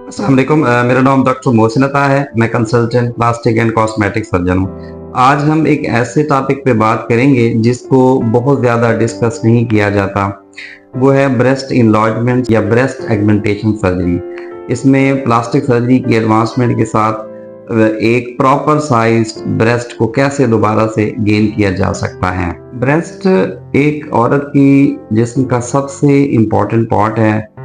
अस्सलाम वालेकुम। मेरा नाम डॉक्टर मोहसिन अता है। मैं consultant plastic and cosmetic surgeon हूँ। आज हम एक ऐसे टॉपिक पे बात करेंगे जिसको बहुत ज़्यादा डिस्कस नहीं किया जाता। वो है ब्रेस्ट इनलॉजमेंट या ब्रेस्ट एगमेंटेशन सर्जरी। इसमें प्लास्टिक सर्जरी की एडवांसमेंट के साथ एक प्रॉपर साइज ब्रेस्ट को कैसे दोबारा से गेन किया जा सकता है। ब्रेस्ट एक औरत की जिस्म का सबसे इम्पोर्टेंट पार्ट है,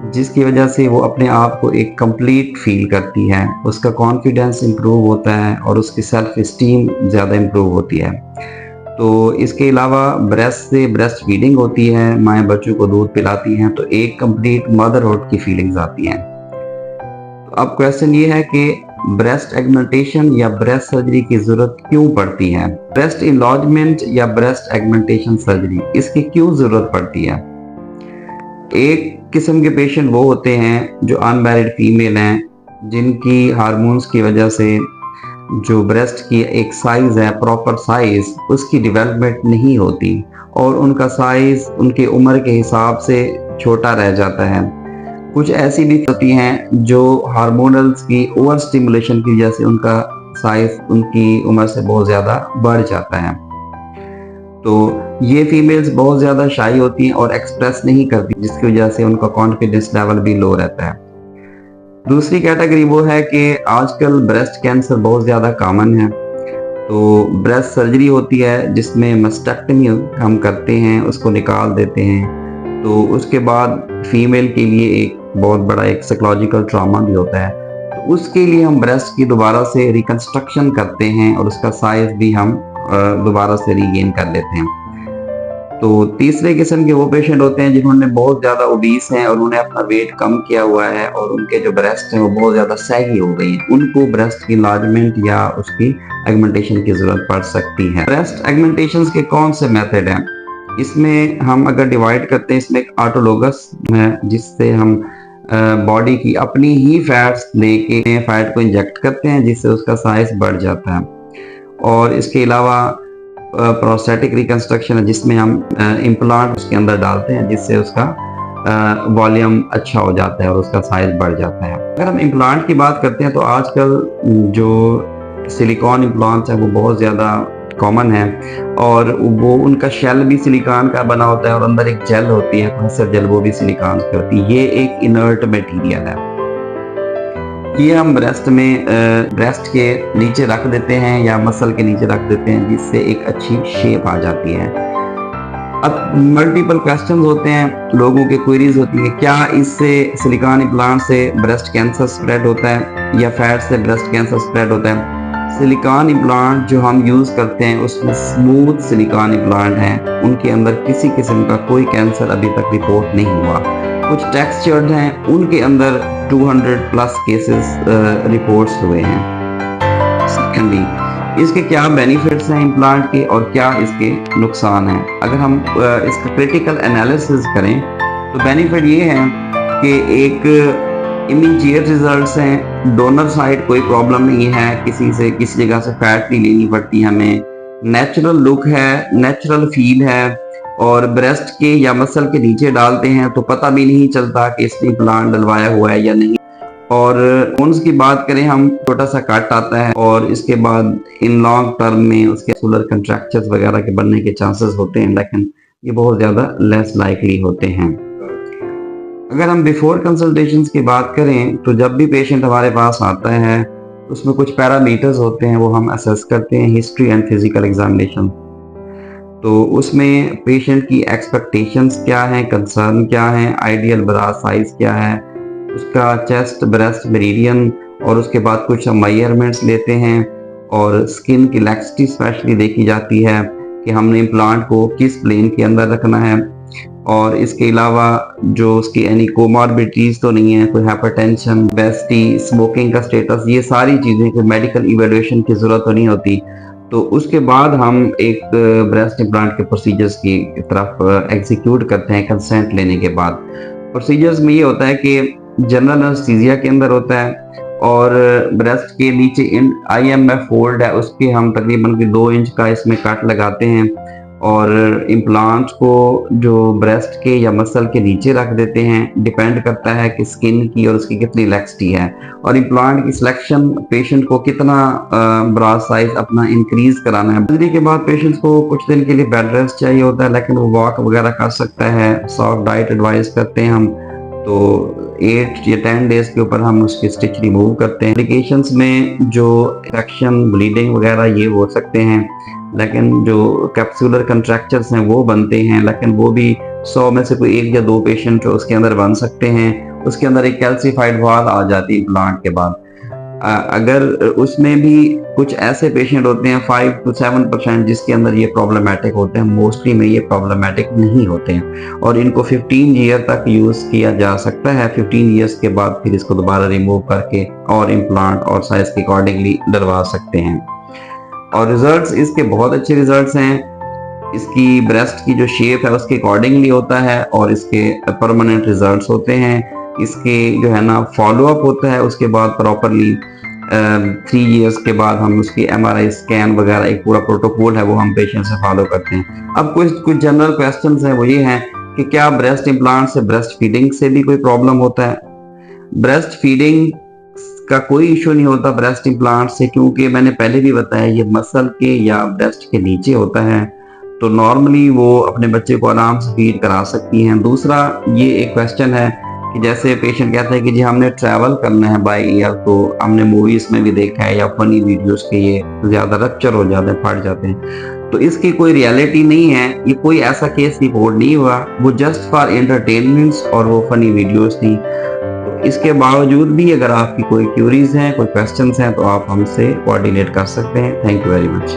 जिसकी वजह से वो अपने आप को एक कंप्लीट फील करती है, उसका कॉन्फिडेंस इम्प्रूव होता है और उसकी सेल्फ इस्टीम ज़्यादा इम्प्रूव होती है। तो इसके अलावा ब्रेस्ट से ब्रेस्ट फीडिंग होती है, माएँ बच्चों को दूध पिलाती हैं, तो एक कंप्लीट मदरहुड की फीलिंग्स आती हैं। तो अब क्वेश्चन ये है कि ब्रेस्ट एगमेंटेशन या ब्रेस्ट सर्जरी की जरूरत क्यों पड़ती है। ब्रेस्ट इनलॉजमेंट या ब्रेस्ट एगमेंटेशन सर्जरी इसकी क्यों जरूरत पड़ती है। एक किस्म के पेशेंट वो होते हैं जो अनमैरिड फीमेल हैं, जिनकी हार्मोन्स की वजह से जो ब्रेस्ट की एक साइज है, प्रॉपर साइज, उसकी डेवलपमेंट नहीं होती और उनका साइज उनकी उम्र के हिसाब से छोटा रह जाता है। कुछ ऐसी भी होती हैं जो हार्मोनल्स की ओवर स्टिमुलेशन की वजह से उनका साइज उनकी उम्र से बहुत ज़्यादा बढ़ जाता है। तो ये फीमेल्स बहुत ज़्यादा शाई होती हैं और एक्सप्रेस नहीं करती, जिसकी वजह से उनका कॉन्फिडेंस लेवल भी लो रहता है। दूसरी कैटेगरी वो है कि आजकल ब्रेस्ट कैंसर बहुत ज़्यादा कॉमन है, तो ब्रेस्ट सर्जरी होती है जिसमें मस्टेक्टमी हम करते हैं, उसको निकाल देते हैं। तो उसके बाद फीमेल के लिए एक बहुत बड़ा एक साइकोलॉजिकल ट्रॉमा भी होता है, तो उसके लिए हम ब्रेस्ट की दोबारा से रिकंस्ट्रक्शन करते हैं और उसका साइज भी हम दोबारा से रीगेन कर लेते हैं। तो तीसरे किस्म के वो पेशेंट होते हैं जिन्होंने बहुत ज़्यादा ओबीस हैं और उन्होंने अपना वेट कम किया हुआ है और उनके जो ब्रेस्ट हैं वो बहुत ज़्यादा सैगी हो गई हैं, उनको ब्रेस्ट की इनलार्जमेंट या उसकी एगमेंटेशन की ज़रूरत पड़ सकती है। ब्रेस्ट एगमेंटेशन के कौन से मेथड हैं, इसमें हम अगर डिवाइड करते हैं, इसमें एक ऑटोलोगस है जिससे हम बॉडी की अपनी ही फैट्स लेके फैट को इंजेक्ट करते हैं, जिससे उसका साइज बढ़ जाता है। और इसके अलावा प्रोस्थेटिक रिकंस्ट्रक्शन है जिसमें हम इम्प्लांट उसके अंदर डालते हैं, जिससे उसका वॉल्यूम अच्छा हो जाता है और उसका साइज बढ़ जाता है। अगर हम इम्प्लांट की बात करते हैं तो आजकल जो सिलिकॉन इम्प्लांट्स हैं वो बहुत ज़्यादा कॉमन है और वो उनका शेल भी सिलिकॉन का बना होता है और अंदर एक जेल होती है, प्रोसेसर जेल, वो भी सिलिकॉन की होती है। ये एक इनर्ट मटेरियल है। ये हम ब्रेस्ट में ब्रेस्ट के नीचे रख देते हैं या मसल के नीचे रख देते हैं, जिससे एक अच्छी शेप आ जाती है। अब मल्टीपल क्वेश्चंस होते हैं, लोगों के क्वेरीज होती है, क्या इससे सिलिकॉन इम्प्लांट से ब्रेस्ट कैंसर स्प्रेड होता है या फैट से ब्रेस्ट कैंसर स्प्रेड होता है। सिलिकॉन इम्प्लांट जो हम यूज़ करते हैं उसमें स्मूथ सिलिकॉन इम्प्लांट हैं, उनके अंदर किसी किस्म का कोई कैंसर अभी तक रिपोर्ट नहीं हुआ। कुछ टेक्सचर्ड हैं, उनके अंदर 200 प्लस केसेस रिपोर्ट्स हुए हैं। सेकेंडली, इसके क्या बेनिफिट्स हैं इम्प्लांट के और क्या इसके नुकसान हैं। अगर हम इसका क्रिटिकल एनालिसिस करें तो बेनिफिट ये है कि एक इमीडिएट रिजल्ट्स हैं, डोनर साइड कोई प्रॉब्लम नहीं है, किसी से किसी जगह से फैट नहीं लेनी पड़ती हमें, नेचुरल लुक है, नेचुरल फील है और ब्रेस्ट के या मसल के नीचे डालते हैं तो पता भी नहीं चलता कि इसने प्लांट डलवाया हुआ है या नहीं। और बोन्स की बात करें हम, छोटा सा कट आता है और इसके बाद इन लॉन्ग टर्म में उसके सोलर कंट्रैक्चर्स वगैरह के बनने के चांसेस होते हैं, लेकिन ये बहुत ज़्यादा लेस लाइकली होते हैं। अगर हम बिफोर कंसल्टेशंस की बात करें तो जब भी पेशेंट हमारे पास आता है उसमें कुछ पैरामीटर्स होते हैं, वो हम असेस करते हैं, हिस्ट्री एंड फिजिकल एग्जामिनेशन। तो उसमें पेशेंट की एक्सपेक्टेशंस क्या हैं, कंसर्न क्या हैं, आइडियल ब्रेस्ट साइज क्या है, उसका चेस्ट ब्रेस्ट मेरिडियन, और उसके बाद कुछ हम मेजरमेंट्स लेते हैं और स्किन की लैक्सिटी स्पेशली देखी जाती है कि हमने इम्प्लांट को किस प्लेन के अंदर रखना है। और इसके अलावा जो उसकी एनी कोमॉर्बिडिटीज तो नहीं है, कोई हाइपरटेंशन, ओबेसिटी, स्मोकिंग का स्टेटस, ये सारी चीज़ें कोई मेडिकल इवैल्यूएशन की ज़रूरत तो नहीं होती। तो उसके बाद हम एक ब्रेस्ट इम्प्लांट के प्रोसीजर्स की तरफ एग्जीक्यूट करते हैं कंसेंट लेने के बाद। प्रोसीजर्स में ये होता है कि जनरल एनेस्थीसिया के अंदर होता है और ब्रेस्ट के नीचे IMF फोल्ड है, उसके हम तकरीबन 2 इंच का इसमें कट लगाते हैं और इम्प्लांट को जो ब्रेस्ट के या मसल के नीचे रख देते हैं, डिपेंड करता है कि स्किन की और उसकी कितनी लेक्सिटी है, और इम्प्लांट की सिलेक्शन पेशेंट को कितना ब्रा साइज अपना इंक्रीज कराना है। सर्जरी के बाद पेशेंट्स को कुछ दिन के लिए बेड रेस्ट चाहिए होता है, लेकिन वो वॉक वगैरह कर सकता है। सॉफ्ट डाइट एडवाइस करते हैं हम, तो 8 या 10 डेज के ऊपर हम उसकी स्टिच रिमूव करते हैं। कॉम्प्लिकेशंस में जो इन्फेक्शन, ब्लीडिंग वगैरह ये हो सकते हैं, लेकिन जो कैप्सुलर कंट्रैक्चर्स हैं वो बनते हैं, लेकिन वो भी 100 में से कोई 1 या 2 पेशेंट उसके अंदर बन सकते हैं। उसके अंदर एक कैल्सीफाइड वॉल आ जाती है इम्प्लांट के बाद। अगर उसमें भी कुछ ऐसे पेशेंट होते हैं 5 to 7% जिसके अंदर ये प्रॉब्लमेटिक होते हैं, मोस्टली में ये प्रॉब्लमेटिक नहीं होते हैं, और इनको 15 ईयर तक यूज किया जा सकता है। 15 ईयर्स के बाद फिर इसको दोबारा रिमूव करके और इम्प्लांट और साइज के अकॉर्डिंगली डलवा सकते हैं। और रिजल्ट्स इसके बहुत अच्छे रिजल्ट्स हैं। इसकी ब्रेस्ट की जो शेप है उसके अकॉर्डिंगली होता है, और इसके परमानेंट रिजल्ट्स होते हैं। इसके जो है ना फॉलोअप होता है उसके बाद प्रॉपरली 3 ईयर्स के बाद हम उसकी MRI स्कैन वगैरह, एक पूरा प्रोटोकॉल है वो हम पेशेंट से फॉलो करते हैं। अब कुछ जनरल क्वेश्चंस हैं, वो ये हैं कि क्या ब्रेस्ट इम्प्लांट से ब्रेस्ट फीडिंग से भी कोई प्रॉब्लम होता है? ब्रेस्ट फीडिंग का कोई इशू नहीं होता ब्रेस्ट इम्प्लांट से, क्योंकि मैंने पहले भी बताया ये मसल के या ब्रेस्ट के नीचे होता है, तो नॉर्मली वो अपने बच्चे को आराम से फीड करा सकती हैं। दूसरा ये एक क्वेश्चन है कि जैसे पेशेंट कहता है कि जी हमने ट्रैवल करना है बाय एयर, तो हमने मूवीज में भी देखा है या फनी वीडियोस के ये ज्यादा रप्चर हो जाते हैं, फट जाते हैं, तो इसकी कोई रियलिटी नहीं है। ये कोई ऐसा केस रिपोर्ट नहीं हुआ, वो जस्ट फॉर एंटरटेनमेंट्स और वो फनी वीडियोस थी। तो इसके बावजूद भी अगर आपकी कोई क्यूरीज हैं, कोई क्वेश्चंस हैं, तो आप हमसे कोऑर्डिनेट कर सकते हैं। Thank you very much.